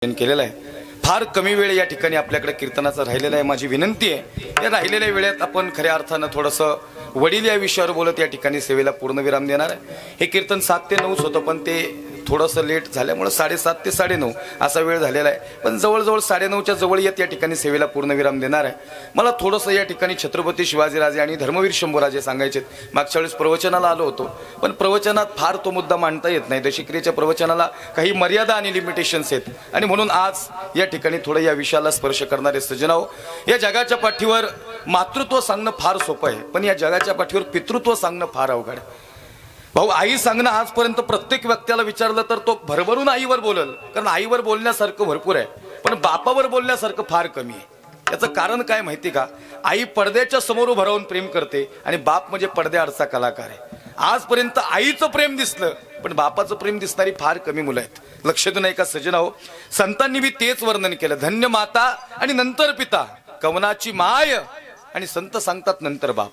केलेला आहे। फार कमी वेळ या ठिकाणी आपल्याकडे कीर्तनाचा राहिलेला आहे। माझी विनंती आहे या राहिलेल्या वेळेत आपण खऱ्या अर्थानं थोडंसं वडील या विषयावर बोलत या ठिकाणी सेवेला पूर्णविराम देणार आहे। हे कीर्तन 7 ते 9 होतं, पण ते थोडंसं लेट झाल्यामुळे 7:30 ते 9:30 असा वेळ झालेला आहे। पण जवळजवळ 9:30च्या जवळ येत या ठिकाणी सेवेला पूर्णविराम देणार आहे। मला थोडंसं या ठिकाणी छत्रपती शिवाजीराजे आणि धर्मवीर शंभूराजे सांगायचे। मागच्या वेळेस प्रवचनाला आलो होतो, पण प्रवचनात फार तो मुद्दा मांडता येत नाही। दशक्रियेच्या प्रवचनाला काही मर्यादा आणि लिमिटेशन्स आहेत, आणि म्हणून आज या ठिकाणी थोडं या विषयाला स्पर्श करणारे सज्जनाओ, या जगाच्या पाठीवर मातृत्व सांगणं फार सोपं आहे, पण या जगाच्या पाठीवर पितृत्व सांगणं फार अवघड आहे। भाऊ, आई सांगणं आजपर्यंत प्रत्येक व्यक्तीला विचारलं तर तो भरभरून आईवर बोलल, कारण आईवर बोलण्यासारखं भरपूर आहे, पण बापावर बोलण्यासारखं फार कमी आहे। याचं कारण काय माहिती का? आई पडद्याच्या समोर उभं राहून प्रेम करते, आणि बाप म्हणजे पडद्याआडचा कलाकार आहे। आजपर्यंत आईचं प्रेम दिसलं, पण बापाचं प्रेम दिसणारी फार कमी मुलं आहेत। लक्ष देऊ नये का सज्जनाओ? संतांनी बी तेच वर्णन केलं, धन्य माता आणि नंतर पिता, कवनाची माय, आणि संत सांगतात नंतर बाप।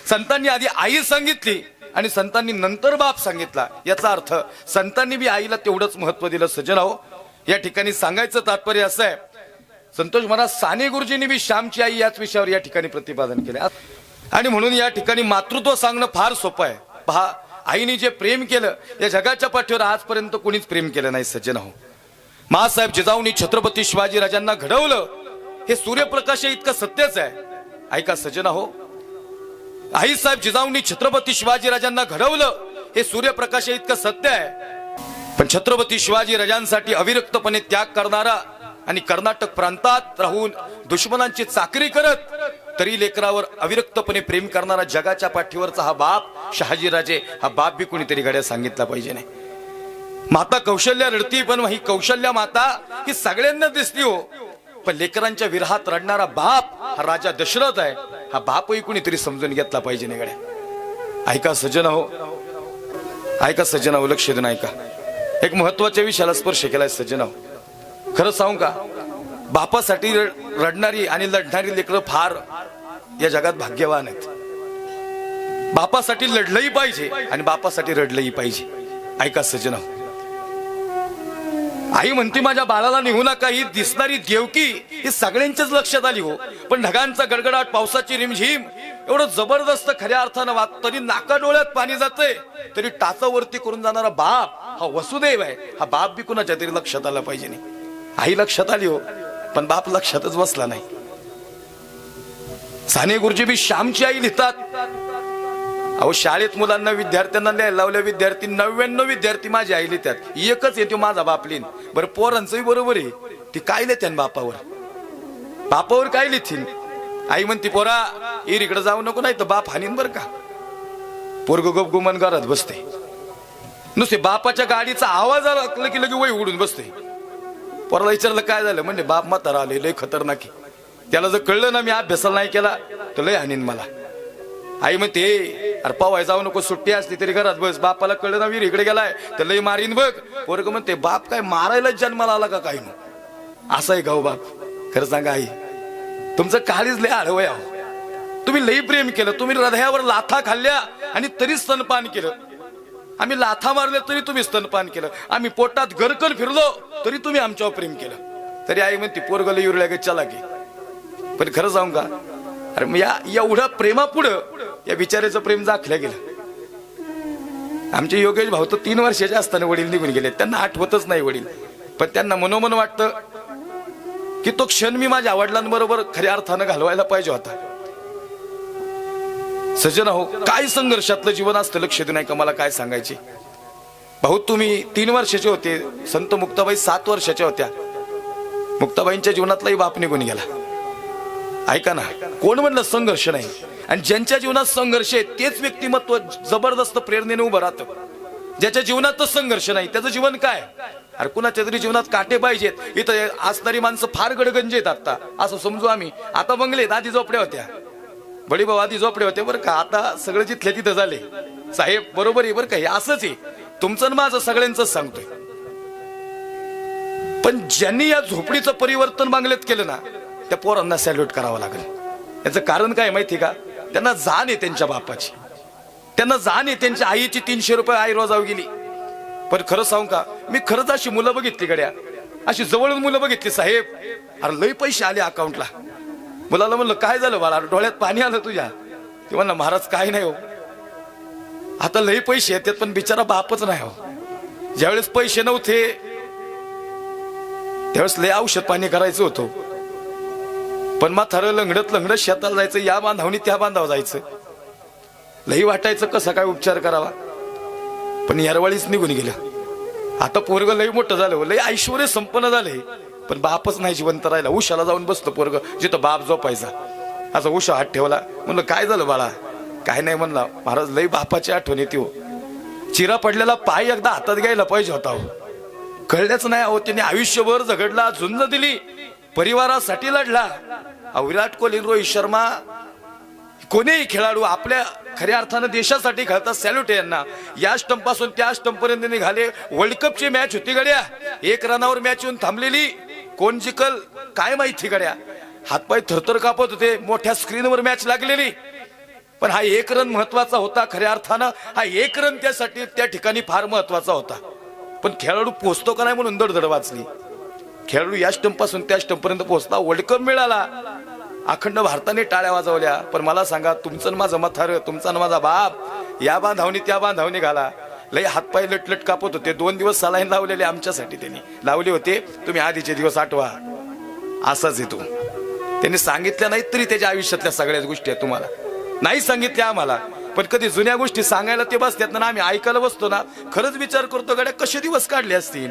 संतांनी आधी आई सांगितली आणि संतांनी नंतर बाप सांगितला। याचा अर्थ संतांनी बी आईला तेवढंच महत्व दिलं। सज्जनाओ, या ठिकाणी सांगायचं तात्पर्य असं आहे, संतोष महाराज साने गुरुजींनी बी श्यामची आई याच विषयावर या ठिकाणी प्रतिपादन केले, आणि म्हणून या ठिकाणी मातृत्व सांगणं फार सोपं आहे। पहा, आईने जे प्रेम केलं या जगाच्या पाठीवर आजपर्यंत कोणीच प्रेम केलं नाही। सज्जनाओ, मासाहेब जिजाऊंनी छत्रपती शिवाजीराजांना घडवलं, हे सूर्यप्रकाश इतकं सत्यच आहे। ऐका सज्जनाओ, आईसाहेब जिजाऊंनी छत्रपती शिवाजीराजांना घडवलं, हे सूर्यप्रकाश इतकं सत्य आहे। पण छत्रपती शिवाजीराजांसाठी अविरक्तपणे त्याग करणारा आणि कर्नाटक प्रांतात राहून दुश्मनांची चाकरी करत तरी लेकरावर अविरक्तपणे प्रेम करणारा जगाच्या पाठीवरचा हा बाप शहाजीराजे, हा बाप बी कोणीतरी घड्या सांगितला पाहिजे नाही। माता कौशल्या रडती, पण ही कौशल्या माता ही सगळ्यांना दिसली हो, पण लेकरांच्या विरहात रडणारा बाप हा राजा दशरथ आहे। हा बापही कोणीतरी समजून घेतला पाहिजे नाही गड्या। ऐका सज्जन हो, ऐका सज्जन हो, लक्ष देऊन ऐका। एक महत्वाच्या विषयाला स्पर्श केलाय सज्जन हो। खरं सांगू का, बापासाठी रडणारी आणि लढणारी लेकरं फार या जगात भाग्यवान आहेत। बापासाठी लढलंही पाहिजे आणि बापासाठी रडलंही पाहिजे। ऐका सज्जन हो, आई म्हणते माझ्या बाळाला निघू नका, ही दिसणारी देवकी ही सगळ्यांच्याच लक्षात आली हो, पण ढगांचा गडगडाट, पावसाची रिमझिम एवढं जबरदस्त खऱ्या अर्थानं वाट, तरी नाका डोळ्यात पाणी जाते, तरी टाचावरती करून जाणारा बाप हा वसुदेव आहे। हा बाप बी कुणाच्या तरी लक्षात आला पाहिजे नाही। आई लक्षात आली हो, पण बाप लक्षातच बसला नाही। साने गुरुजी बी श्यामची आई लिहितात। अहो, शाळेत मुलांना विद्यार्थ्यांना लिहायला लावल्या, विद्यार्थी 99 विद्यार्थी माझी आई लिहितात, एकच येतो माझा बाप लिहिन। बरं, पोरांचंही बरोबर आहे, ती काय लिहित्यान बापावर? बापावर काय लिहितील? आई म्हणती पोरा इकडे जाऊ नको, नाही तर बाप हानीन बरं का। पोरग गप गुमान घरात बसते, नुसते बापाच्या गाडीचा आवाज आला की लगे वय उडून बसते। पोराला विचारलं काय झालं, म्हणजे बाप म्हातारा आले, लय खतरनाक आहे, त्याला जर कळलं ना मी अभ्यासाला नाही केला तर लय हानीन मला। आई म्हणते अरे पावाय जाऊ नको, सुट्टी असली तरी घरात बस, बापाला कळलं ना वीर इकडे गेलाय तर लय मारीन बघ। पोरग म्हणते बाप काय मारायला जन्माला आला का काही ना? असं आहे गाव बाप? खरं सांगा आई, तुमचं काळीच लय आडवं आहे। तुम्ही लई प्रेम केलं, तुम्ही हृदयावर लाथा खाल्ल्या आणि तरी स्तनपान केलं। आम्ही लाथा मारले तरी तुम्ही स्तनपान केलं, आम्ही पोटात गरकन फिरलो तरी तुम्ही आमच्यावर प्रेम केलं। तरी आई म्हणते पोरग लय युरल्या गे चला की। पण खरं सांगू का, अरे मग या एवढ्या प्रेमापुढं या बिचाऱ्याचं प्रेम जाखल्या गेलं। आमचे योगेश भाऊ तर 3 वर्षाचे असताना वडील निघून गेले, त्यांना आठवतच नाही वडील, पण त्यांना मनोमन वाटतं की तो क्षण मी माझ्या वडिलांबरोबर खऱ्या अर्थानं घालवायला पाहिजे होता। सज्जन हो, काय संघर्षातलं जीवन असतं, लक्ष देऊ नाही का? मला काय सांगायचे भाऊ, तुम्ही 3 वर्षाचे होते, संत मुक्ताबाई 7 वर्षाच्या होत्या। मुक्ताबाईंच्या जीवनातलाही बाप निघून गेला। ऐका ना, कोण म्हणलं संघर्ष नाही? आणि ज्यांच्या जीवनात संघर्ष आहे तेच व्यक्तिमत्व जबरदस्त प्रेरणेने उभं राहतं। ज्याच्या जीवनातच संघर्ष नाही त्याचं जीवन काय? अरे कुणाच्या तरी जीवनात काटे पाहिजेत। इथं असणारी माणसं फार गडगंज आहेत आता, असं समजू आम्ही। आता बंगलेत, आधी झोपड्या होत्या, बडी भाऊ आधी झोपड्या होत्या बरं का, आता सगळं जिथल्या तिथं झाले। साहेब बरोबर आहे बरं का, हे असंच आहे, तुमचं माझं सगळ्यांचंच सांगतोय। पण ज्यांनी या झोपडीचं परिवर्तन बंगलेत केलं ना, त्या पोरांना सॅल्यूट करावं लागेल। याचं कारण काय माहिती का? त्यांना जाण आहे त्यांच्या बापाची, त्यांना जाण आहे त्यांच्या आईची 300 रुपये आई रोजाव गेली। पण खरं सांगू का, मी खरंच अशी मुलं बघितली गड्या, अशी जवळून मुलं बघितली, साहेब अरे लय पैसे आले अकाउंटला. मुलाला म्हणलं काय झालं बाळा, डोळ्यात पाणी आलं तुझ्या. ते म्हणलं महाराज काय नाही हो, आता लय पैसे येतात पण बिचारा बापच नाही हो. ज्यावेळेस पैसे नव्हते त्यावेळेस लय औषध पाणी करायचं होतं, पण म्हातारं लंगडत लंगडत शेताला जायचं, या बांधावनी त्या बांधावर जायचं. लई वाटायचं कसा काय उपचार करावा, पण यारवाळीच निघून गेलं. आता पोरग लई मोठं झालं, लई ऐश्वर्य संपन्न झालंय, पण बापच नाही जिवंत राहिला. उशाला जाऊन बसतो पोरग जिथं बाप झोपायचा. असा उशा हात ठेवला, म्हणलं काय झालं बाळा, काय नाही म्हणला. महाराज लई बापाची आठवण येते हो. चिरा पडलेला पाय एकदा हातात घ्यायला पाहिजे होता हो, कळल्याच नाही अहो. त्याने आयुष्यभर झगडला, झुंज दिली, परिवारासाठी लढला. विराट कोहली, रोहित शर्मा, कोणीही खेळाडू आपल्या खऱ्या अर्थानं देशासाठी खेळतात, सॅल्यूट आहे यांना. या स्टंप पासून त्या स्टंप पर्यंत निघाले. वर्ल्ड कपची मॅच होती गड्या, 1 रनावर मॅच येऊन थांबलेली, कोण जिकल काय माहिती गड्या. हातपाय थरथर कापत होते, मोठ्या स्क्रीनवर मॅच लागलेली, पण हा 1 रन महत्वाचा होता. खऱ्या अर्थानं हा 1 रन त्यासाठी त्या ठिकाणी फार महत्वाचा होता. पण खेळाडू पोहोचतो का नाही म्हणून दडदड वाचली. खेळाडू या स्टंप पासून त्या स्टंप पर्यंत पोहोचला, वर्ल्ड कप मिळाला. अखंड भारताने टाळ्या वाजवल्या. पण मला सांगा, तुमचं माझं म्हातारं, तुमचा माझा बाप या बांधावनी त्या बांधावनी घाला. लय हातपाय लटलट कापत होते. 2 दिवस सलाईन लावलेले आमच्यासाठी त्यांनी लावले होते. तुम्ही आधीचे दिवस आठवा. असाच येतो, त्यांनी सांगितल्या नाहीत तरी त्याच्या आयुष्यातल्या सगळ्याच गोष्टी आहेत तुम्हाला नाही सांगितल्या आम्हाला, पण कधी जुन्या गोष्टी सांगायला ते बसतात ना, आम्ही ऐकायला बसतो ना, खरंच विचार करतो गड्या कसे दिवस काढले असतील.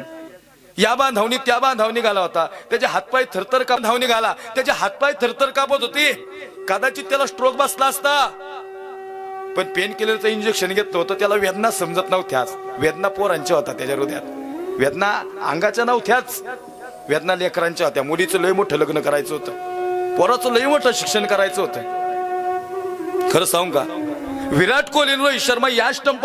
या बांधावनी त्या बांधावनी घाला होता, त्याचे हातपाय थरथर काप धावणी घाला, त्याचे हातपाय थरथर कापत होते. कदाचित त्याला स्ट्रोक बसला असता, पण पेन किलरचं इंजेक्शन घेतलं होतं. त्याला वेदना समजत नव्हत्याच. वेदना पोरांच्या होत्या त्याच्या हृदयात, वेदना अंगाच्या नव्हत्याच, वेदना लेकरांच्या होत्या. मुलीचं लय मोठं लग्न करायचं होतं, पोराचं लय मोठं शिक्षण करायचं होतं. खरं सांगू का, विराट कोहली, रोहित शर्मा या स्टंप